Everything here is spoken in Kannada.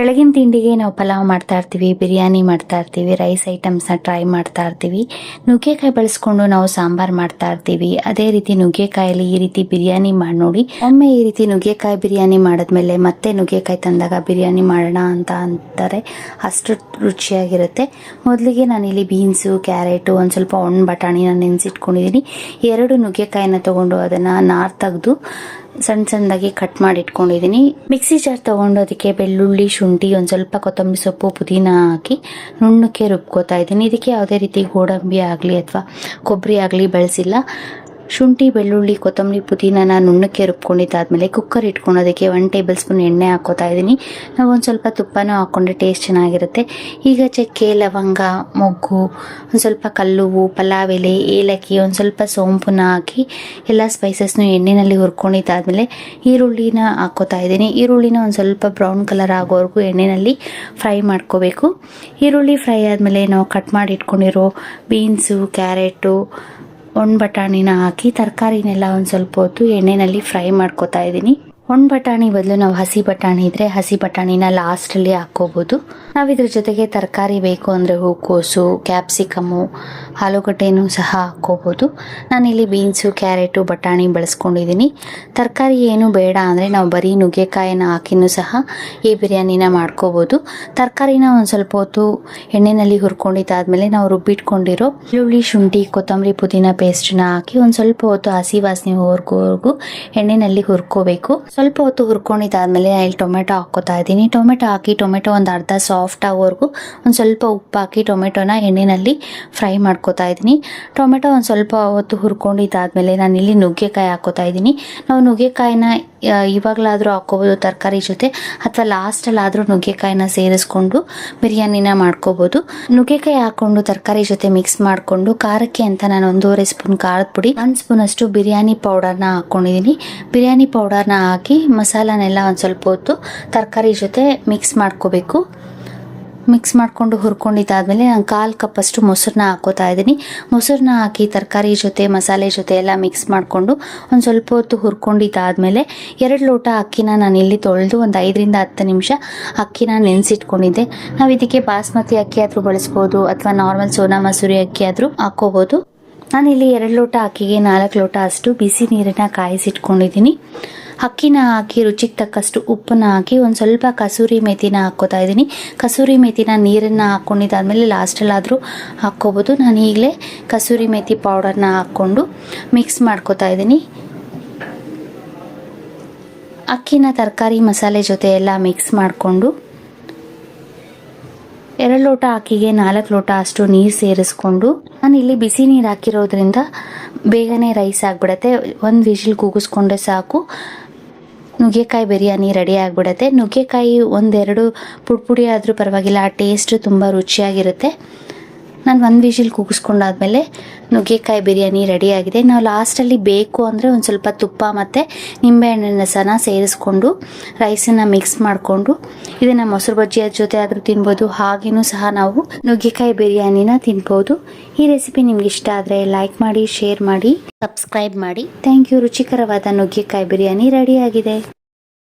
ಬೆಳಗಿನ ತಿಂಡಿಗೆ ನಾವು ಪಲಾವ್ ಮಾಡ್ತಾ ಇರ್ತೀವಿ, ಬಿರಿಯಾನಿ ಮಾಡ್ತಾ ಇರ್ತೀವಿ, ರೈಸ್ ಐಟಮ್ಸ್ನ ಟ್ರೈ ಮಾಡ್ತಾ ಇರ್ತೀವಿ. ನುಗ್ಗೆಕಾಯಿ ಬಳಸ್ಕೊಂಡು ನಾವು ಸಾಂಬಾರ್ ಮಾಡ್ತಾ ಇರ್ತೀವಿ. ಅದೇ ರೀತಿ ನುಗ್ಗೆಕಾಯಲ್ಲಿ ಈ ರೀತಿ ಬಿರಿಯಾನಿ ಮಾಡಿ ನೋಡಿ. ಒಮ್ಮೆ ಈ ರೀತಿ ನುಗ್ಗೆಕಾಯಿ ಬಿರಿಯಾನಿ ಮಾಡಿದ್ಮೇಲೆ ಮತ್ತೆ ನುಗ್ಗೆಕಾಯಿ ತಂದಾಗ ಬಿರಿಯಾನಿ ಮಾಡೋಣ ಅಂತ ಅಂತಾರೆ. ಅಷ್ಟು ರುಚಿಯಾಗಿರುತ್ತೆ. ಮೊದಲಿಗೆ ನಾನಿಲ್ಲಿ ಬೀನ್ಸು, ಕ್ಯಾರೆಟು, ಒಂದು ಸ್ವಲ್ಪ ಒಣ ಬಟಾಣಿನ ನೆನೆಸಿಟ್ಕೊಂಡಿದ್ದೀನಿ. 2 ನುಗ್ಗೆಕಾಯಿನ ತಗೊಂಡು ಅದನ್ನು ನಾರು ತೆಗೆದು ಸಣ್ಣ ಸಣ್ಣದಾಗಿ ಕಟ್ ಮಾಡಿ ಇಟ್ಕೊಂಡಿದ್ದೀನಿ. ಮಿಕ್ಸಿ ಜಾರ್ ತಗೊಂಡು ಅದಕ್ಕೆ ಬೆಳ್ಳುಳ್ಳಿ, ಶುಂಠಿ, ಒಂದು ಸ್ವಲ್ಪ ಕೊತ್ತಂಬರಿ ಸೊಪ್ಪು, ಪುದೀನ ಹಾಕಿ ನುಣ್ಣಕ್ಕೆ ರುಬ್ಕೋತಾ ಇದ್ದೀನಿ. ಇದಕ್ಕೆ ಯಾವುದೇ ರೀತಿ ಗೋಡಂಬಿ ಆಗಲಿ ಅಥವಾ ಕೊಬ್ಬರಿ ಆಗಲಿ ಬಳಸಿಲ್ಲ. ಶುಂಠಿ, ಬೆಳ್ಳುಳ್ಳಿ, ಕೊತ್ತಂಬರಿ, ಪುದೀನನ ನುಣ್ಣಕ್ಕೆ ರುಬ್ಕೊಂಡಿದ್ದಾದ್ಮೇಲೆ ಕುಕ್ಕರ್ ಇಟ್ಕೊಂಡು ಅದಕ್ಕೆ 1 ಟೇಬಲ್ ಸ್ಪೂನ್ ಎಣ್ಣೆ ಹಾಕೋತಾ ಇದ್ದೀನಿ. ನಾವು ಒಂದು ಸ್ವಲ್ಪ ತುಪ್ಪನೂ ಹಾಕ್ಕೊಂಡ್ರೆ ಟೇಸ್ಟ್ ಚೆನ್ನಾಗಿರುತ್ತೆ. ಈಗ ಚಕ್ಕೆ, ಲವಂಗ, ಮೊಗ್ಗು, ಒಂದು ಸ್ವಲ್ಪ ಕಲ್ಲುವು, ಪಲಾವ್ ಎಲೆ, ಏಲಕ್ಕಿ, ಒಂದು ಸ್ವಲ್ಪ ಸೋಂಪುನ ಹಾಕಿ ಎಲ್ಲ ಸ್ಪೈಸಸ್ನು ಎಣ್ಣೆಯಲ್ಲಿ ಹುರ್ಕೊಂಡಿದ್ದಾದ್ಮೇಲೆ ಈರುಳ್ಳಿನ ಹಾಕೋತಾ ಇದ್ದೀನಿ. ಈರುಳ್ಳಿನ ಒಂದು ಸ್ವಲ್ಪ ಬ್ರೌನ್ ಕಲರ್ ಆಗೋವರೆಗೂ ಎಣ್ಣೆಯಲ್ಲಿ ಫ್ರೈ ಮಾಡ್ಕೋಬೇಕು. ಈರುಳ್ಳಿ ಫ್ರೈ ಆದಮೇಲೆ ನಾವು ಕಟ್ ಮಾಡಿ ಇಟ್ಕೊಂಡಿರೋ ಬೀನ್ಸು, ಕ್ಯಾರೆಟು, ಒಣ ಬಟಾಣಿನ ಹಾಕಿ ತರಕಾರಿನೆಲ್ಲ ಒಂದು ಸ್ವಲ್ಪ ಹೊತ್ತು ಎಣ್ಣೆಯಲ್ಲಿ ಫ್ರೈ ಮಾಡ್ಕೋತಾ ಇದ್ದೀನಿ. ಒಣ ಬಟಾಣಿ ಬದಲು ನಾವು ಹಸಿ ಬಟಾಣಿ ಇದ್ದರೆ ಹಸಿ ಬಟಾಣಿನ ಲಾಸ್ಟಲ್ಲಿ ಹಾಕ್ಕೋಬೋದು. ನಾವು ಇದ್ರ ಜೊತೆಗೆ ತರಕಾರಿ ಬೇಕು ಅಂದರೆ ಹೂಕೋಸು, ಕ್ಯಾಪ್ಸಿಕಮ್ಮು, ಆಲೂಗಡ್ಡೆನೂ ಸಹ ಹಾಕ್ಕೋಬೋದು. ನಾನಿಲ್ಲಿ ಬೀನ್ಸು, ಕ್ಯಾರೆಟು, ಬಟಾಣಿ ಬಳಸ್ಕೊಂಡಿದ್ದೀನಿ. ತರಕಾರಿ ಏನು ಬೇಡ ಅಂದರೆ ನಾವು ಬರೀ ನುಗ್ಗೆಕಾಯಿನ ಹಾಕಿನೂ ಸಹ ಈ ಬಿರಿಯಾನಿನ ಮಾಡ್ಕೋಬೋದು. ತರಕಾರಿನ ಒಂದು ಸ್ವಲ್ಪ ಹೊತ್ತು ಎಣ್ಣೆಯಲ್ಲಿ ಹುರ್ಕೊಂಡಿದ್ದಾದ್ಮೇಲೆ ನಾವು ರುಬ್ಬಿಟ್ಕೊಂಡಿರೋ ಈರುಳ್ಳಿ, ಶುಂಠಿ, ಕೊತ್ತಂಬರಿ, ಪುದೀನ ಪೇಸ್ಟನ್ನ ಹಾಕಿ ಒಂದು ಸ್ವಲ್ಪ ಹೊತ್ತು ಹಸಿ ವಾಸನೆ ಹೋಗೋವರೆಗೂ ಎಣ್ಣೆಯಲ್ಲಿ ಹುರ್ಕೋಬೇಕು. ಸ್ವಲ್ಪ ಹೊತ್ತು ಹುರ್ಕೊಂಡಿದ್ದಾದ್ಮೇಲೆ ಇಲ್ಲಿ ಟೊಮೆಟೊ ಹಾಕ್ಕೋತಾ ಇದ್ದೀನಿ. ಟೊಮೆಟೊ ಹಾಕಿ ಟೊಮೆಟೊ ಒಂದು ಅರ್ಧ ಸಾಫ್ಟ್ ಆಗೋವರೆಗೂ ಒಂದು ಸ್ವಲ್ಪ ಉಪ್ಪು ಹಾಕಿ ಟೊಮೆಟೊನ ಎಣ್ಣೆಯಲ್ಲಿ ಫ್ರೈ ಮಾಡ್ಕೋತಾ ಇದ್ದೀನಿ. ಟೊಮೆಟೊ ಒಂದು ಸ್ವಲ್ಪ ಹೊತ್ತು ಹುರ್ಕೊಂಡಿದ್ದಾದ್ಮೇಲೆ ನಾನಿಲ್ಲಿ ನುಗ್ಗೆಕಾಯಿ ಹಾಕ್ಕೋತಾ ಇದ್ದೀನಿ. ನಾವು ನುಗ್ಗೆಕಾಯಿನ ಇವಾಗಲಾದರೂ ಹಾಕ್ಕೋಬೋದು ತರಕಾರಿ ಜೊತೆ, ಅಥವಾ ಲಾಸ್ಟಲ್ಲಾದರೂ ನುಗ್ಗೆಕಾಯಿನ ಸೇರಿಸ್ಕೊಂಡು ಬಿರಿಯಾನಿನ ಮಾಡ್ಕೋಬೋದು. ನುಗ್ಗೆಕಾಯಿ ಹಾಕ್ಕೊಂಡು ತರಕಾರಿ ಜೊತೆ ಮಿಕ್ಸ್ ಮಾಡಿಕೊಂಡು ಖಾರಕ್ಕೆ ಅಂತ ನಾನು 1.5 ಸ್ಪೂನ್ ಖಾರದ ಪುಡಿ, 1 ಸ್ಪೂನ್ ಅಷ್ಟು ಬಿರಿಯಾನಿ ಪೌಡರ್ನ ಹಾಕ್ಕೊಂಡಿದ್ದೀನಿ. ಬಿರಿಯಾನಿ ಪೌಡರ್ನ ಹಾಕಿ ಮಸಾಲನೆಲ್ಲ ಒಂದು ಸ್ವಲ್ಪ ಹೊತ್ತು ತರಕಾರಿ ಜೊತೆ ಮಿಕ್ಸ್ ಮಾಡ್ಕೋಬೇಕು. ಮಿಕ್ಸ್ ಮಾಡಿಕೊಂಡು ಹುರ್ಕೊಂಡಿದ್ದಾದ್ಮೇಲೆ ನಾನು 1/4 ಕಪ್ ಅಷ್ಟು ಮೊಸರನ್ನ ಹಾಕೋತಾ ಇದ್ದೀನಿ. ಮೊಸರನ್ನ ಹಾಕಿ ತರಕಾರಿ ಜೊತೆ ಮಸಾಲೆ ಜೊತೆ ಎಲ್ಲ ಮಿಕ್ಸ್ ಮಾಡಿಕೊಂಡು ಒಂದು ಸ್ವಲ್ಪ ಹೊತ್ತು ಹುರ್ಕೊಂಡಿದ್ದಾದ್ಮೇಲೆ 2 ಲೋಟ ಅಕ್ಕಿನ ನಾನು ಇಲ್ಲಿ ತೊಳೆದು ಒಂದು 5 ರಿಂದ 10 ನಿಮಿಷ ಅಕ್ಕಿನ ನೆನೆಸಿಟ್ಕೊಂಡಿದ್ದೆ. ನಾವು ಇದಕ್ಕೆ ಬಾಸ್ಮತಿ ಅಕ್ಕಿ ಆದರೂ ಬಳಸ್ಬೋದು ಅಥವಾ ನಾರ್ಮಲ್ ಸೋನಾ ಮಸೂರಿ ಅಕ್ಕಿ ಆದರೂ ಹಾಕ್ಕೋಬೋದು. ನಾನಿಲ್ಲಿ 2 ಲೋಟ ಅಕ್ಕಿಗೆ 4 ಲೋಟ ಅಷ್ಟು ಬಿಸಿ ನೀರನ್ನು ಕಾಯಿಸಿಟ್ಕೊಂಡಿದ್ದೀನಿ. ಅಕ್ಕಿನ ಹಾಕಿ ರುಚಿಗೆ ತಕ್ಕಷ್ಟು ಉಪ್ಪನ್ನ ಹಾಕಿ ಒಂದು ಸ್ವಲ್ಪ ಕಸೂರಿ ಮೆಥಿನ ಹಾಕ್ಕೋತಾ ಇದ್ದೀನಿ. ಕಸೂರಿ ಮೆಥಿನ ನೀರನ್ನು ಹಾಕ್ಕೊಂಡಿದ್ದಾದ್ಮೇಲೆ ಲಾಸ್ಟಲ್ಲಾದರೂ ಹಾಕ್ಕೋಬೋದು. ನಾನು ಈಗಲೇ ಕಸೂರಿ ಮೆಥಿ ಪೌಡರ್ನ ಹಾಕ್ಕೊಂಡು ಮಿಕ್ಸ್ ಮಾಡ್ಕೋತಾ ಇದ್ದೀನಿ. ಅಕ್ಕಿನ ತರಕಾರಿ ಮಸಾಲೆ ಜೊತೆ ಎಲ್ಲ ಮಿಕ್ಸ್ ಮಾಡಿಕೊಂಡು 2 ಲೋಟ ಅಕ್ಕಿಗೆ 4 ಲೋಟ ಅಷ್ಟು ನೀರು ಸೇರಿಸ್ಕೊಂಡು, ನಾನು ಇಲ್ಲಿ ಬಿಸಿ ನೀರು ಹಾಕಿರೋದ್ರಿಂದ ಬೇಗನೆ ರೈಸ್ ಆಗಿಬಿಡತ್ತೆ. 1 ವಿಷಿಲ್ ಕೂಗಿಸ್ಕೊಂಡ್ರೆ ಸಾಕು, ನುಗ್ಗೆಕಾಯಿ ಬಿರಿಯಾನಿ ರೆಡಿ ಆಗಿಬಿಡತ್ತೆ. ನುಗ್ಗೆಕಾಯಿ 1-2 ಪುಡಿ ಆದರೂ ಪರವಾಗಿಲ್ಲ, ಆ ಟೇಸ್ಟ್ ತುಂಬ ರುಚಿಯಾಗಿರುತ್ತೆ. ನಾನು 1 ವಿಷಿಲ್ ಕೂಗಿಸ್ಕೊಂಡಾದ್ಮೇಲೆ ನುಗ್ಗೆಕಾಯಿ ಬಿರಿಯಾನಿ ರೆಡಿಯಾಗಿದೆ. ನಾವು ಲಾಸ್ಟಲ್ಲಿ ಬೇಕು ಅಂದರೆ ಒಂದು ಸ್ವಲ್ಪ ತುಪ್ಪ ಮತ್ತು ನಿಂಬೆಹಣ್ಣಿನ ರಸನ ಸೇರಿಸ್ಕೊಂಡು ರೈಸನ್ನು ಮಿಕ್ಸ್ ಮಾಡಿಕೊಂಡು ಇದನ್ನು ಮೊಸರು ಬಜ್ಜಿಯ ಜೊತೆ ಆದರೂ ತಿನ್ಬೋದು. ಹಾಗೇನೂ ಸಹ ನಾವು ನುಗ್ಗೆಕಾಯಿ ಬಿರಿಯಾನಿನ ತಿನ್ಬೋದು. ಈ ರೆಸಿಪಿ ನಿಮ್ಗೆ ಇಷ್ಟ ಆದರೆ ಲೈಕ್ ಮಾಡಿ, ಶೇರ್ ಮಾಡಿ, ಸಬ್ಸ್ಕ್ರೈಬ್ ಮಾಡಿ. Thank you. ರುಚಿಕರವಾದ ನುಗ್ಗೆಕಾಯಿ ಬಿರಿಯಾನಿ ರೆಡಿಯಾಗಿದೆ.